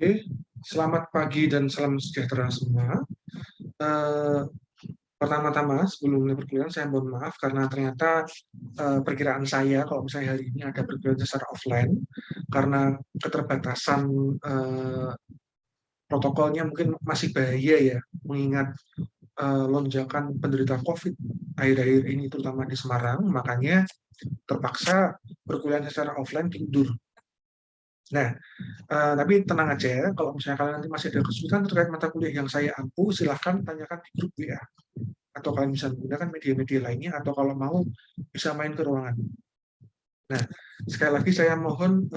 Oke, selamat pagi dan salam sejahtera semua. Eh, Pertama-tama, sebelum mulai perkuliahan, saya mohon maaf karena ternyata perkiraan saya kalau misalnya hari ini ada perkuliahan secara offline, karena keterbatasan eh, protokolnya mungkin masih bahaya ya, mengingat lonjakan penderita COVID akhir-akhir ini, terutama di Semarang, makanya terpaksa perkuliahan secara offline diundur. Nah, tapi tenang aja ya, kalau misalnya kalian nanti masih ada kesulitan terkait mata kuliah yang saya ampu, silahkan tanyakan di grup WA. Atau kalian bisa menggunakan media-media lainnya, atau kalau mau bisa main ke ruangan. Nah, sekali lagi saya mohon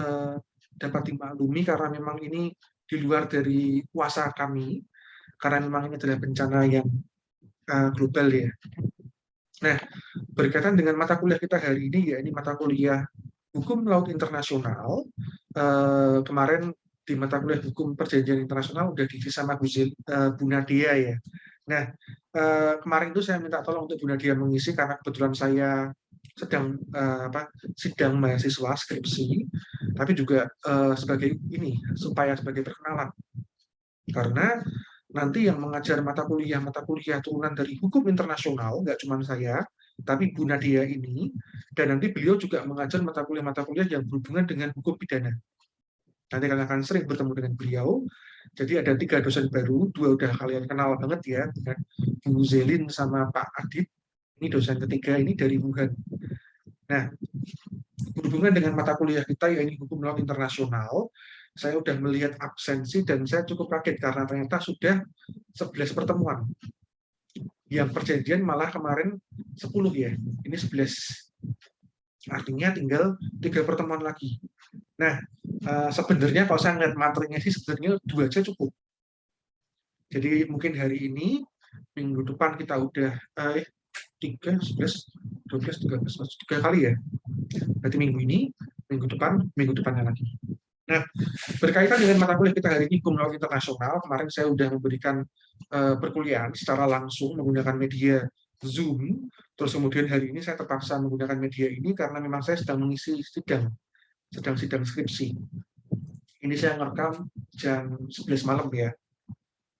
dapat dimaklumi karena memang ini di luar dari kuasa kami, karena memang ini adalah bencana yang global ya. Nah, berkaitan dengan mata kuliah kita hari ini, ya ini mata kuliah Hukum Laut Internasional. Kemarin di mata kuliah Hukum Perjanjian Internasional udah diisi sama Bu Nadia ya. Nah, kemarin itu saya minta tolong untuk Bu Nadia mengisi karena kebetulan saya sedang sidang mahasiswa skripsi, tapi juga sebagai ini supaya sebagai perkenalan. Karena nanti yang mengajar mata kuliah turunan dari hukum internasional, nggak cuma saya, tapi Bu Nadia ini, dan nanti beliau juga mengajar mata kuliah yang berhubungan dengan hukum pidana. Nanti kalian akan sering bertemu dengan beliau. Jadi ada 3 dosen baru, 2 udah kalian kenal banget ya, dengan Bu Zelin sama Pak Adit. Ini dosen ketiga ini dari Wuhan. Nah, berhubungan dengan mata kuliah kita, yaitu hukum laut internasional, saya sudah melihat absensi dan saya cukup kaget karena ternyata sudah 11 pertemuan. Yang perjanjian malah kemarin 10 ya, ini 11. Artinya tinggal 3 pertemuan lagi. Nah, sebenarnya kalau saya lihat materinya sih sebenarnya 2 aja cukup. Jadi mungkin hari ini, minggu depan kita udah 3, 11, 12, 13, 3 kali ya. Berarti minggu ini, minggu depannya lagi. Nah, berkaitan dengan mata kuliah kita hari ini, Hukum Laut Internasional, kemarin saya sudah memberikan perkuliahan secara langsung menggunakan media Zoom, terus kemudian hari ini saya terpaksa menggunakan media ini karena memang saya sedang mengisi sedang sidang skripsi. Ini saya ngerekam jam 11 malam ya,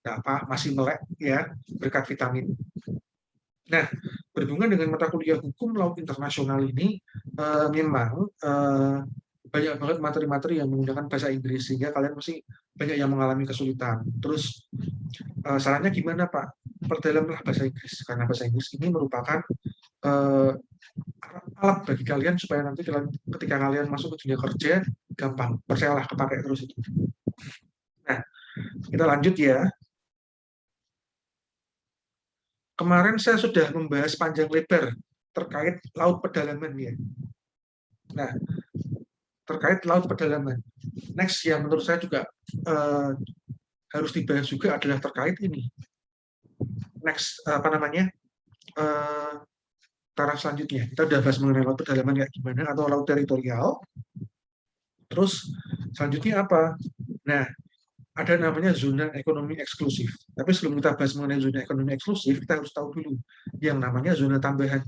nggak apa, masih melek ya, berkat vitamin. Nah, berhubungan dengan mata kuliah Hukum Laut Internasional ini, memang banyak banget materi-materi yang menggunakan bahasa Inggris, sehingga kalian mesti banyak yang mengalami kesulitan. Terus, sarannya gimana Pak? Perdalamlah bahasa Inggris, karena bahasa Inggris ini merupakan uh, alat bagi kalian supaya nanti ketika kalian masuk ke dunia kerja, gampang. Percayalah, kepakai terus itu. Nah, kita lanjut ya. Kemarin saya sudah membahas panjang lebar terkait laut pedalaman ya. Nah, terkait laut pedalaman. Next yang menurut saya juga harus dibahas juga adalah terkait ini. Next apa namanya? Taraf selanjutnya. Kita sudah bahas mengenai laut pedalaman kayak gimana atau laut teritorial. Terus selanjutnya apa? Nah, ada namanya zona ekonomi eksklusif. Tapi sebelum kita bahas mengenai zona ekonomi eksklusif, kita harus tahu dulu yang namanya zona tambahan.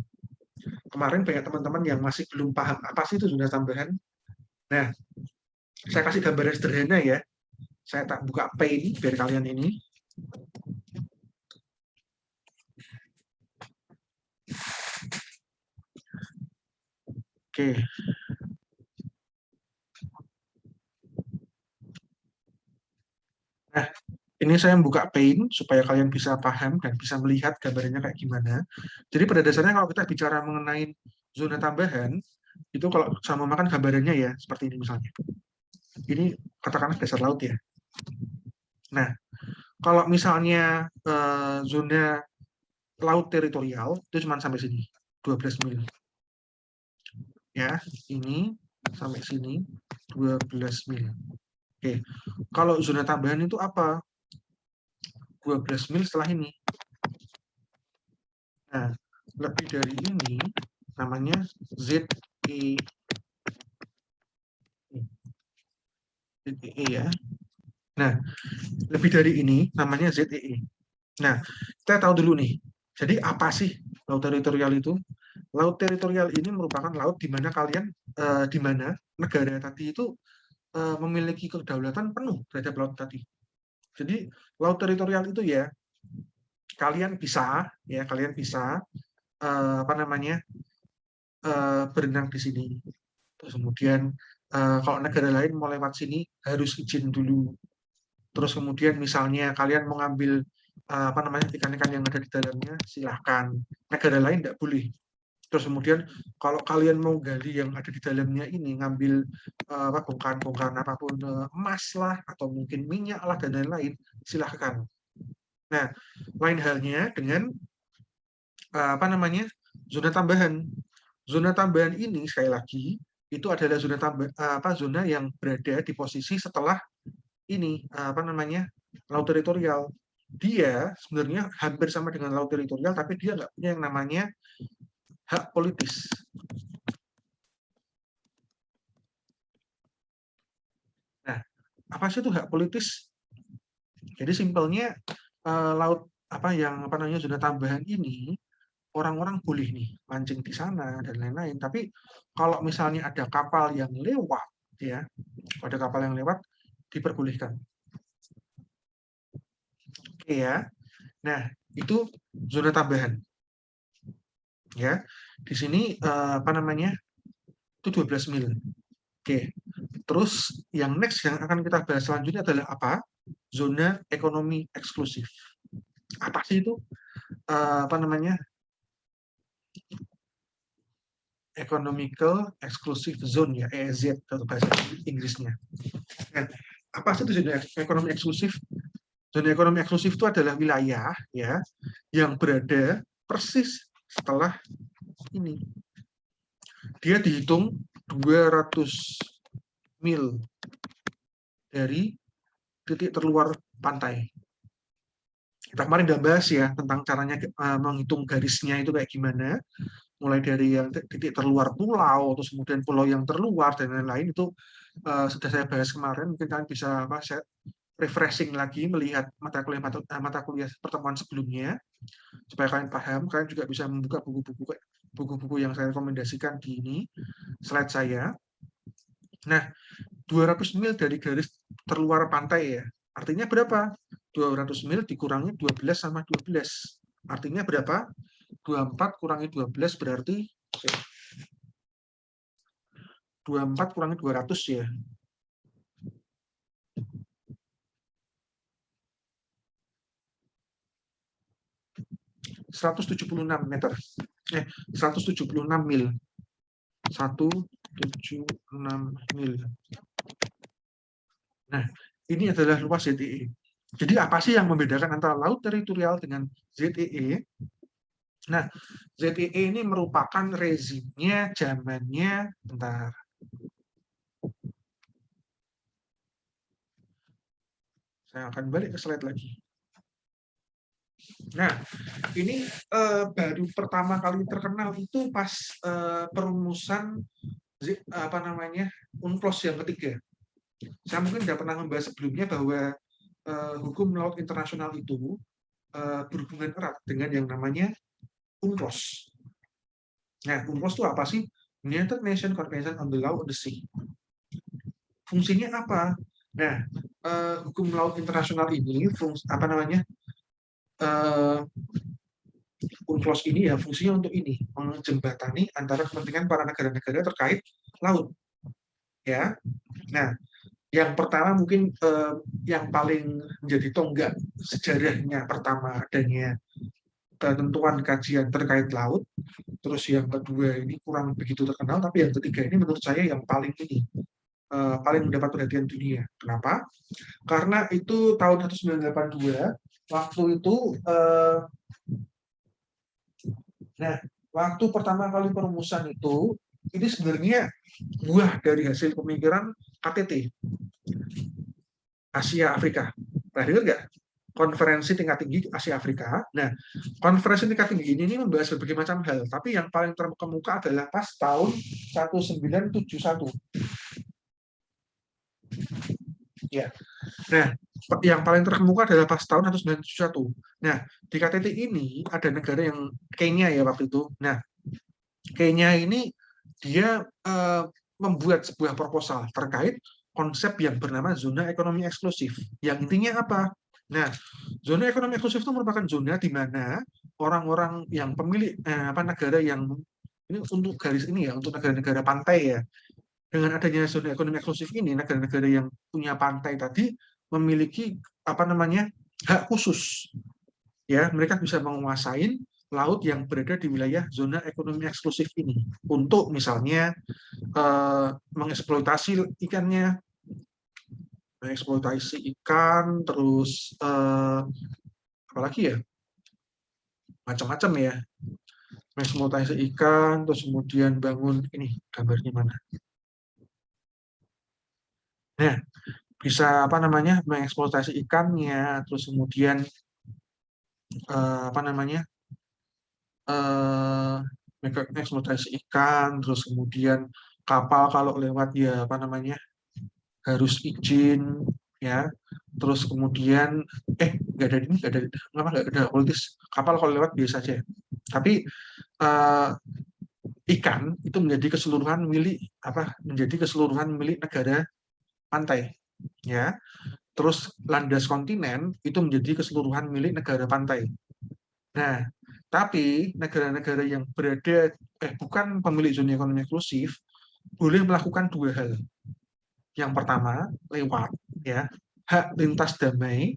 Kemarin banyak teman-teman yang masih belum paham apa sih itu zona tambahan. Nah, saya kasih gambaran sederhana ya. Saya tak buka Paint biar kalian ini. Oke. Nah, ini saya buka Paint supaya kalian bisa paham dan bisa melihat gambarnya kayak gimana. Jadi pada dasarnya kalau kita bicara mengenai zona tambahan, itu kalau sama makan gambarannya ya, seperti ini misalnya. Ini katakanlah dasar laut ya. Nah, kalau misalnya zona laut teritorial itu cuma sampai sini, 12 mil. Ya, ini sampai sini 12 mil. Oke. Kalau zona tambahan itu apa? 12 mil setelah ini. Nah, lebih dari ini namanya ZEE. ZEE ya. Nah, lebih dari ini namanya ZEE. Nah, kita tahu dulu nih. Jadi apa sih laut teritorial itu? Laut teritorial ini merupakan laut di mana kalian di mana negara tadi itu memiliki kedaulatan penuh terhadap laut tadi. Jadi laut teritorial itu ya kalian bisa apa namanya berenang di sini. Terus kemudian kalau negara lain mau lewat sini harus izin dulu. Terus kemudian misalnya kalian mau ngambil apa namanya ikan-ikan yang ada di dalamnya, silahkan. Negara lain tidak boleh. Terus kemudian kalau kalian mau gali yang ada di dalamnya ini, ngambil bongkahan-bongkahan apapun, emas lah atau mungkin minyak lah dan lain-lain, silahkan. Nah, lain halnya dengan apa namanya zona tambahan. Zona tambahan ini sekali lagi itu adalah zona yang berada di posisi setelah ini apa namanya laut teritorial. Dia sebenarnya hampir sama dengan laut teritorial, tapi dia nggak punya yang namanya hak politis. Nah, apa sih itu hak politis? Jadi simpelnya laut apa namanya zona tambahan ini orang-orang boleh nih mancing di sana dan lain-lain. Tapi kalau misalnya ada kapal yang lewat, ya, ada kapal yang lewat diperbolehkan. Oke ya. Nah, itu zona tambahan. Ya. Di sini apa namanya? Itu 12 mil. Oke. Terus yang next yang akan kita bahas selanjutnya adalah apa? Zona ekonomi eksklusif. Apa sih itu? Apa namanya? Economical Exclusive Zone ya, EEZ atau bahasa Inggrisnya. Nah, apa sih itu zona ekonomi eksklusif? Zona ekonomi eksklusif itu adalah wilayah ya yang berada persis setelah ini. Dia dihitung 200 mil dari titik terluar pantai. Kita kemarin udah bahas ya tentang caranya menghitung garisnya itu kayak gimana, mulai dari yang titik terluar pulau, terus kemudian pulau yang terluar dan lain-lain itu sudah saya bahas kemarin. Mungkin kalian bisa saya refreshing lagi melihat mata kuliah pertemuan sebelumnya supaya kalian paham. Kalian juga bisa membuka buku-buku yang saya rekomendasikan di ini slide saya. Nah, 200 mil dari garis terluar pantai ya. Artinya berapa? 200 mil dikurangi 12 sama 12. Artinya berapa? 24 kurangi 12 berarti 24 kurangi 200 ya. 176 meter. 176 mil. 176 mil. Nah, ini adalah luas ZEE. Jadi apa sih yang membedakan antara laut teritorial dengan ZEE? Nah, ZEE ini merupakan rezimnya zamannya, bentar. Saya akan balik ke slide lagi. Nah, ini baru pertama kali terkenal itu pas perumusan apa namanya UNCLOS yang ketiga. Saya mungkin tidak pernah membahas sebelumnya bahwa hukum laut internasional itu berhubungan erat dengan yang namanya UNCLOS. Nah, UNCLOS itu apa sih? United Nations Convention on the Law of the Sea. Fungsinya apa? Nah, hukum laut internasional ini apa namanya? UNCLOS ini ya fungsinya untuk ini menjembatani antara kepentingan para negara-negara terkait laut. Ya. Nah, yang pertama mungkin yang paling menjadi tonggak sejarahnya pertama adanya ketentuan kajian terkait laut. Terus yang kedua ini kurang begitu terkenal, tapi yang ketiga ini menurut saya yang paling ini paling mendapat perhatian dunia. Kenapa? Karena itu tahun 1982 waktu itu nah waktu pertama kali perumusan itu ini sebenarnya buah dari hasil pemikiran KTT Asia Afrika. Nah, dengar nggak? Konferensi tingkat tinggi Asia Afrika. Nah, konferensi tingkat tinggi ini membahas berbagai macam hal, tapi yang paling terkemuka adalah pas tahun 1971. Ya. Nah, yang paling terkemuka adalah pas tahun 1971. Nah, di KTT ini ada negara yang Kenya ya waktu itu. Nah, Kenya ini dia membuat sebuah proposal terkait konsep yang bernama zona ekonomi eksklusif. Yang intinya apa? Nah, zona ekonomi eksklusif itu merupakan zona di mana orang-orang yang pemilik negara yang ini untuk garis ini ya, untuk negara-negara pantai ya. Dengan adanya zona ekonomi eksklusif ini, negara-negara yang punya pantai tadi memiliki hak khusus. Ya, mereka bisa menguasai laut yang berada di wilayah zona ekonomi eksklusif ini untuk misalnya mengeksploitasi ikannya, mengeksploitasi ikan, terus apalagi ya, macam-macam ya, mengeksploitasi ikan, terus kemudian bangun ini gambarnya mana? Nah, bisa mengeksploitasi ikannya, terus kemudian eh, mengeksploitasi ikan, terus kemudian kapal kalau lewat ya harus izin ya, terus kemudian nggak ada politis, kapal kalau lewat biasa aja, tapi eh, ikan itu menjadi keseluruhan milik negara pantai ya, terus landas kontinen itu menjadi keseluruhan milik negara pantai. Nah, tapi negara-negara yang bukan pemilik zona ekonomi eksklusif boleh melakukan dua hal. Yang pertama, lewat ya, hak lintas damai.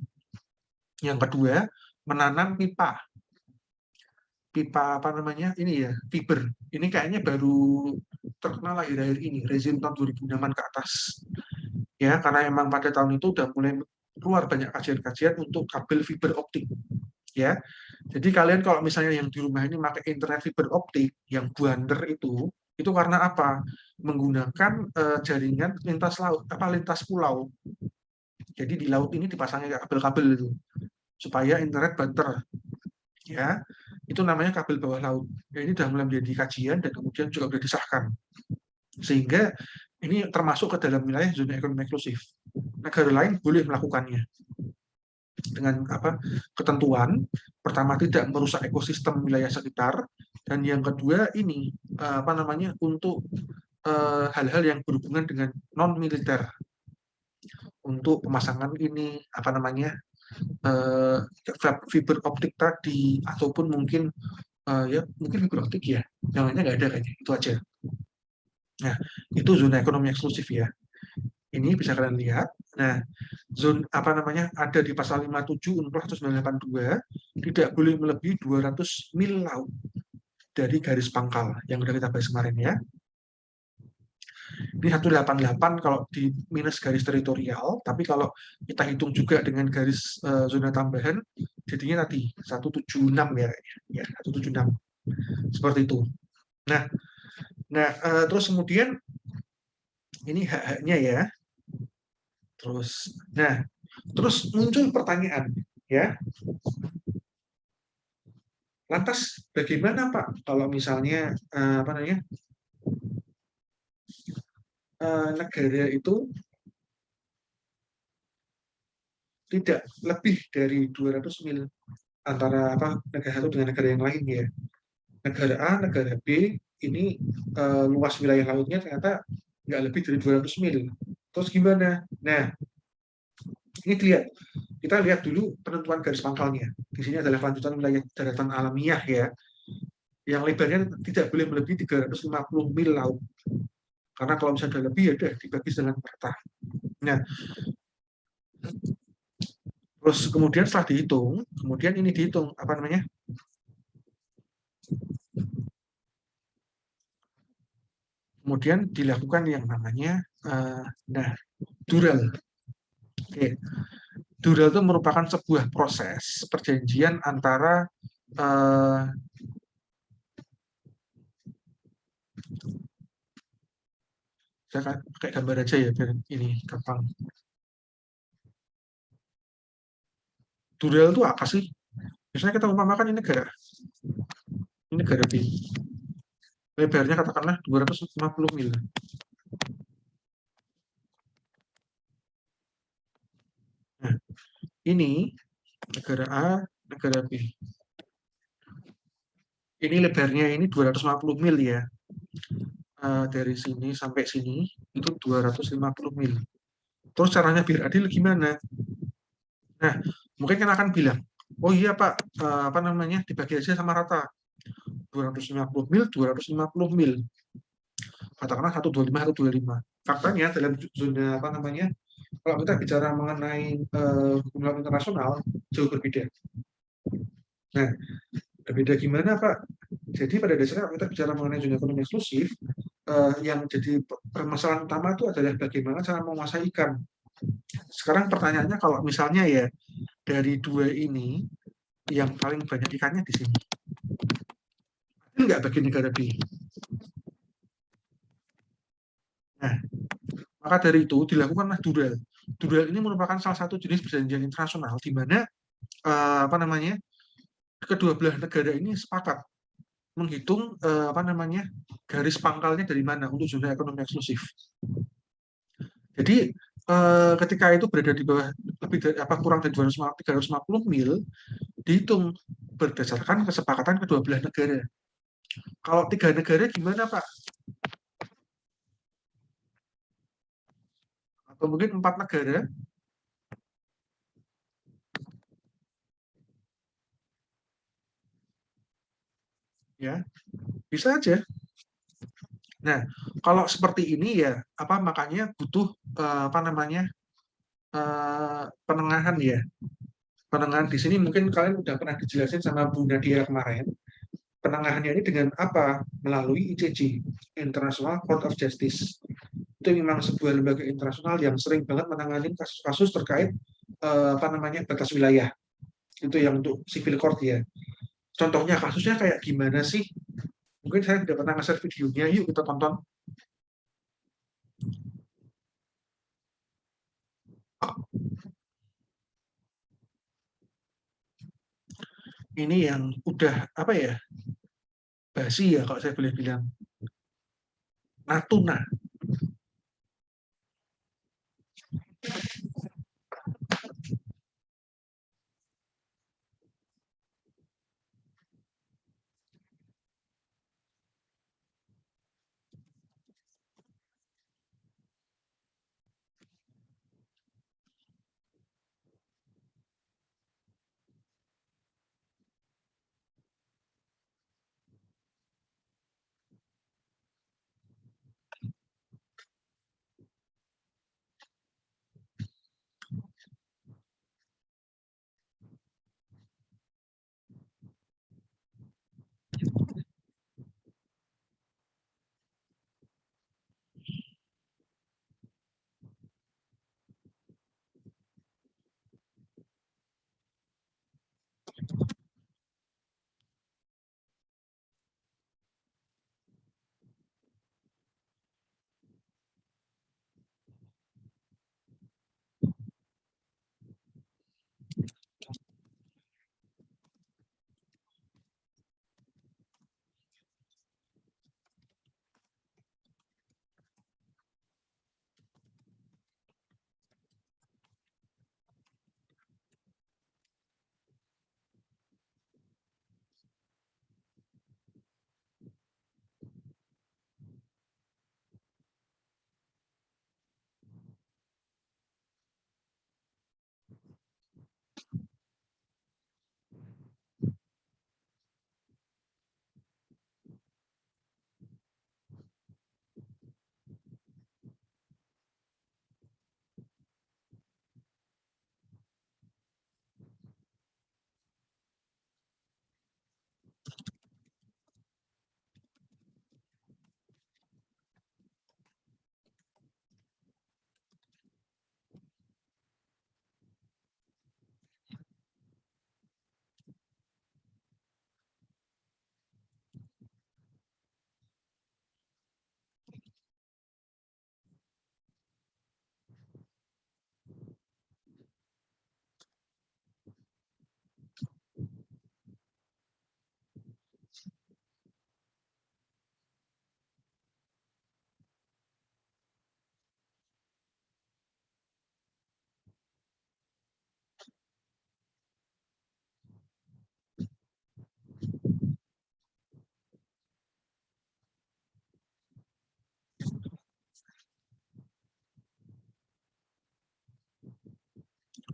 Yang kedua, menanam pipa. Pipa ini ya, fiber. Ini kayaknya baru terkenal akhir-akhir ini, rezim tahun 2006 ke atas. Ya, karena emang pada tahun itu udah mulai keluar banyak kajian-kajian untuk kabel fiber optik. Ya. Jadi kalian kalau misalnya yang di rumah ini pakai internet fiber optik yang buander itu karena apa? Menggunakan jaringan lintas laut, lintas pulau. Jadi di laut ini dipasangnya kabel-kabel itu supaya internet banter. Ya, itu namanya kabel bawah laut. Ya, ini sudah mulai menjadi kajian dan kemudian juga sudah disahkan. Sehingga ini termasuk ke dalam wilayah zona ekonomi eksklusif. Negara lain boleh melakukannya dengan ketentuan pertama tidak merusak ekosistem wilayah sekitar, dan yang kedua ini untuk hal-hal yang berhubungan dengan non militer, untuk pemasangan ini fiber optik tadi, ataupun mungkin mungkin fiber optik ya, yang lainnya nggak ada kayaknya, itu aja. Nah, itu zona ekonomi eksklusif ya. Ini bisa kalian lihat. Nah, ada di pasal 57 UNCLOS 1982 tidak boleh melebihi 200 mil laut dari garis pangkal yang sudah kita bahas kemarin ya. Ini 188 kalau di minus garis teritorial, tapi kalau kita hitung juga dengan garis zona tambahan, jadinya tadi 176 ya, 176 seperti itu. Nah, terus kemudian ini hak-haknya ya. Terus muncul pertanyaan ya. Lantas bagaimana Pak kalau misalnya negara itu tidak lebih dari 200 mil antara negara satu dengan negara yang lain ya. Negara A, negara B ini luas wilayah lautnya ternyata nggak lebih dari 200 mil. Terus gimana? Nah, ini kita lihat dulu penentuan garis pangkalnya. Di sini adalah lanjutan wilayah daratan alamiah ya, yang lebarnya tidak boleh melebihi 350 mil laut. Karena kalau misalnya lebih ya udah dibagi dengan rata. Nah, terus kemudian setelah dihitung, kemudian ini dihitung kemudian dilakukan yang namanya dural. Oke. Dural itu merupakan sebuah proses perjanjian antara saya pakai gambar aja ya biar ini gampang. Dural itu apa sih? Biasanya kita umpamakan ini negara B. Lebarnya katakanlah 250 mil. Nah, ini negara A, negara B. Ini lebarnya ini 250 mil ya. Dari sini sampai sini itu 250 mil. Terus caranya biar adil gimana? Nah, mungkin kan akan bilang, oh iya Pak, apa namanya, dibagi aja sama rata. 250 mil, 250 mil. Katakanlah 125, 125. Faktanya dalam zona apa namanya, kalau kita bicara mengenai hukum laut internasional, jauh berbeda. Nah, berbeda gimana Pak? Jadi pada dasarnya kalau kita bicara mengenai zona ekonomi eksklusif, yang jadi permasalahan utama itu adalah bagaimana cara menguasai ikan. Sekarang pertanyaannya kalau misalnya ya dari dua ini yang paling banyak ikannya di sini, ini nggak bagi negara B. Nah, maka dari itu dilakukanlah dural. Dural ini merupakan salah satu jenis perjanjian internasional di mana apa namanya kedua belah negara ini sepakat menghitung apa namanya garis pangkalnya dari mana untuk zona ekonomi eksklusif. Jadi ketika itu berada di bawah lebih dari apa kurang dari 350 mil dihitung berdasarkan kesepakatan kedua belah negara. Kalau tiga negara gimana Pak? Atau mungkin empat negara ya bisa aja. Nah kalau seperti ini ya apa makanya butuh apa namanya penengahan ya. Penengahan di sini mungkin kalian udah pernah dijelasin sama Bu Nadia kemarin. Penengahannya ini dengan apa? Melalui ICJ, International Court of Justice. Itu memang sebuah lembaga internasional yang sering banget menangani kasus-kasus terkait apa namanya batas wilayah. Itu yang untuk civil court ya. Contohnya kasusnya kayak gimana sih? Mungkin saya tidak pernah nge-share videonya, yuk kita tonton. Ini yang udah apa ya? Basi ya kalau saya boleh bilang. Natuna.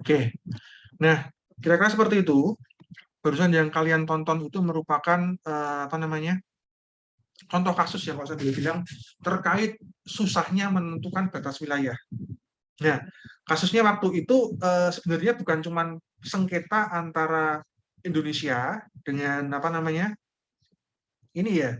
Oke, nah kira-kira seperti itu. Barusan yang kalian tonton itu merupakan apa namanya contoh kasus yang kalau saya boleh bilang terkait susahnya menentukan batas wilayah. Nah, kasusnya waktu itu sebenarnya bukan cuma sengketa antara Indonesia dengan apa namanya ini ya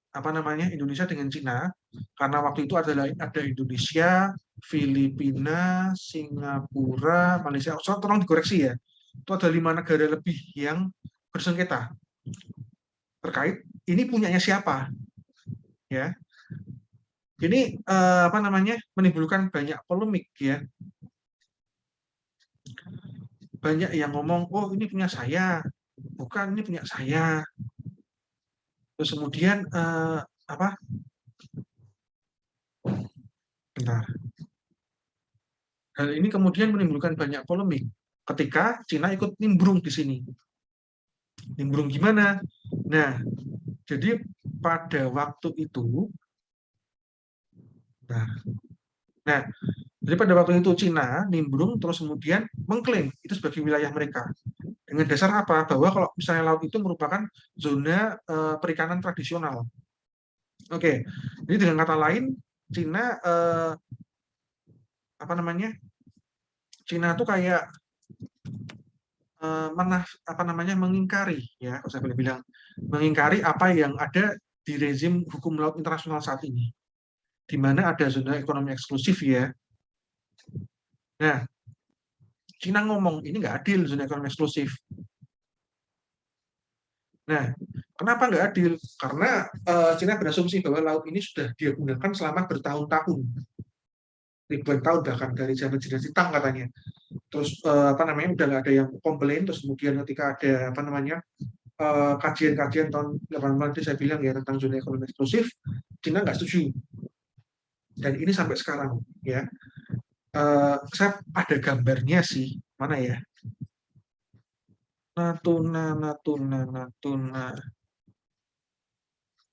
apa namanya Indonesia dengan Cina, karena waktu itu ada Indonesia, Filipina, Singapura, Malaysia. So, tolong dikoreksi ya, itu ada 5 negara lebih yang bersengketa terkait ini punyanya siapa, ya. Ini apa namanya menimbulkan banyak polemik ya, banyak yang ngomong, oh ini punya saya, bukan ini punya saya. Terus kemudian apa? Bentar. Hal ini kemudian menimbulkan banyak polemik ketika Cina ikut nimbrung di sini. Nimbrung gimana? Nah, jadi pada waktu itu, nah, nah, jadi pada waktu itu Cina nimbrung terus kemudian mengklaim itu sebagai wilayah mereka. Dengan dasar apa? Bahwa kalau misalnya laut itu merupakan zona perikanan tradisional. Oke, jadi dengan kata lain, Cina apa namanya? Cina tuh kayak apa namanya mengingkari ya, kalau saya boleh bilang mengingkari apa yang ada di rezim hukum laut internasional saat ini, di mana ada zona ekonomi eksklusif ya. Nah, Cina ngomong ini nggak adil zona ekonomi eksklusif. Nah, kenapa nggak adil? Karena Cina berasumsi bahwa laut ini sudah dia gunakan selama bertahun-tahun, ribuan tahun bahkan dari zaman dinasti Tang katanya. Terus apa namanya udah nggak ada yang komplain. Terus kemudian ketika ada apa namanya kajian-kajian tahun 80 itu saya bilang ya tentang zona ekonomi eksklusif, Cina nggak setuju. Dan ini sampai sekarang ya. Saya ada gambarnya sih, mana ya? Natuna, Natuna, Natuna.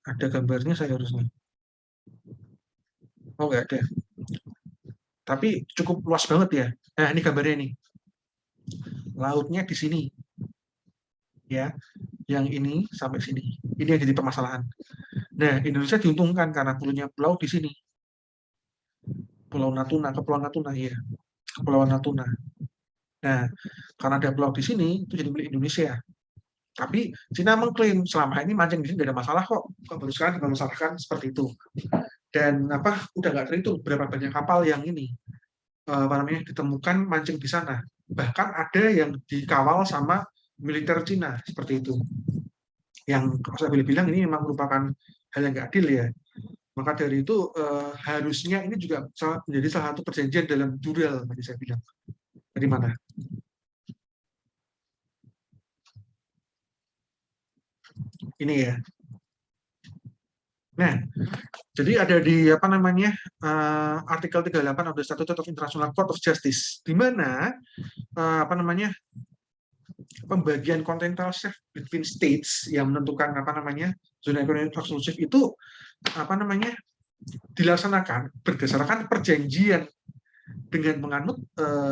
Ada gambarnya saya harusnya. Oh nggak ada. Tapi cukup luas banget ya. Nah ini gambarnya nih. Lautnya di sini ya. Yang ini sampai sini. Ini yang jadi permasalahan. Nah Indonesia diuntungkan karena punya pulau di sini. Pulau Natuna, Kepulauan Natuna ya. Kepulauan Natuna. Nah, karena ada pulau di sini, itu jadi milik Indonesia. Tapi Cina mengklaim selama ini mancing di sini tidak ada masalah kok. Kok baru sekarang dipermasalahkan seperti itu. Dan apa udah nggak terhitung berapa banyak kapal yang ini apa namanya ditemukan mancing di sana. Bahkan ada yang dikawal sama militer Cina seperti itu. Yang saya boleh bilang ini memang merupakan hal yang nggak adil ya. Maka dari itu harusnya ini juga menjadi salah satu perjanjian dalam Dural tadi saya bilang. Dari mana? Ini ya. Nah, jadi ada di apa namanya artikel 38 of the Statute of International Court of Justice, di mana apa namanya pembagian continental shelf between states yang menentukan apa namanya zona ekonomi eksklusif itu apa namanya dilaksanakan berdasarkan perjanjian dengan menganut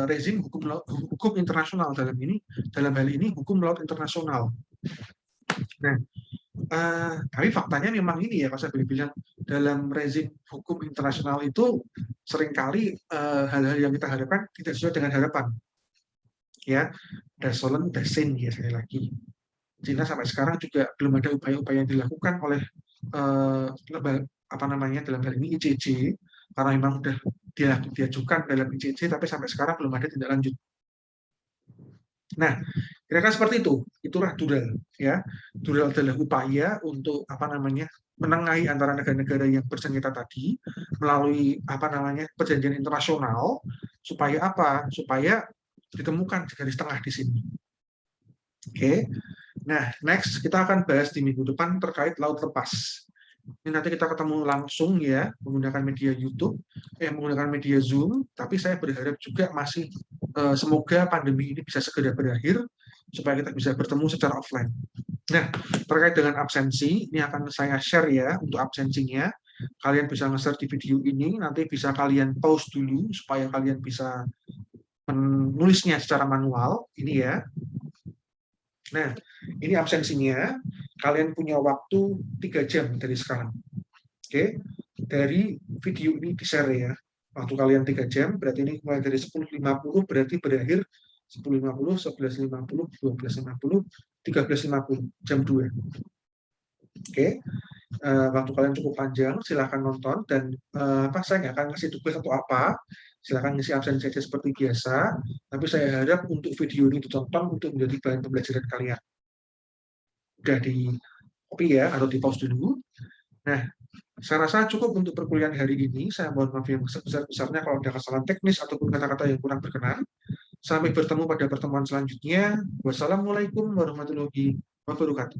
rezim hukum internasional dalam hal ini hukum laut internasional. Nah, tapi faktanya memang ini ya, kalau saya boleh bilang dalam rezim hukum internasional itu seringkali hal-hal yang kita harapkan tidak sesuai dengan harapan. Ya, Dasolen Dasin ya sekali lagi. Cina sampai sekarang juga belum ada upaya-upaya yang dilakukan oleh apa namanya dalam hal ini ICJ karena memang sudah diajukan dalam ICJ tapi sampai sekarang belum ada tindak lanjut. Nah, kira-kira seperti itu. Itulah Dural, ya. Dural adalah upaya untuk apa namanya menengahi antara negara-negara yang bersengketa tadi melalui apa namanya perjanjian internasional supaya apa? Supaya ditemukan garis tengah di sini. Oke. Nah, next kita akan bahas di minggu depan terkait laut lepas. Ini nanti kita ketemu langsung ya menggunakan media YouTube, menggunakan media Zoom. Tapi saya berharap juga masih semoga pandemi ini bisa segera berakhir supaya kita bisa bertemu secara offline. Nah, terkait dengan absensi, ini akan saya share ya untuk absensinya. Kalian bisa nge-share di video ini, nanti bisa kalian pause dulu supaya kalian bisa menulisnya secara manual, ini ya. Nah, ini absensinya. Kalian punya waktu 3 jam dari sekarang. Oke, dari video ini di-share ya. Waktu kalian 3 jam, berarti ini mulai dari 10.50, berarti berakhir 10.50, 11.50, 12.50, 13.50, jam 2. Oke, waktu kalian cukup panjang, silahkan nonton, dan saya nggak akan ngasih tugas atau apa, silahkan ngisi absen saja seperti biasa, tapi saya harap untuk video ini ditonton untuk menjadi bahan pembelajaran kalian. Udah di copy ya, atau di pause dulu. Nah, saya rasa cukup untuk perkuliahan hari ini. Saya mohon maaf yang sebesar-besarnya kalau ada kesalahan teknis ataupun kata-kata yang kurang berkenan. Sampai bertemu pada pertemuan selanjutnya. Wassalamualaikum warahmatullahi wabarakatuh.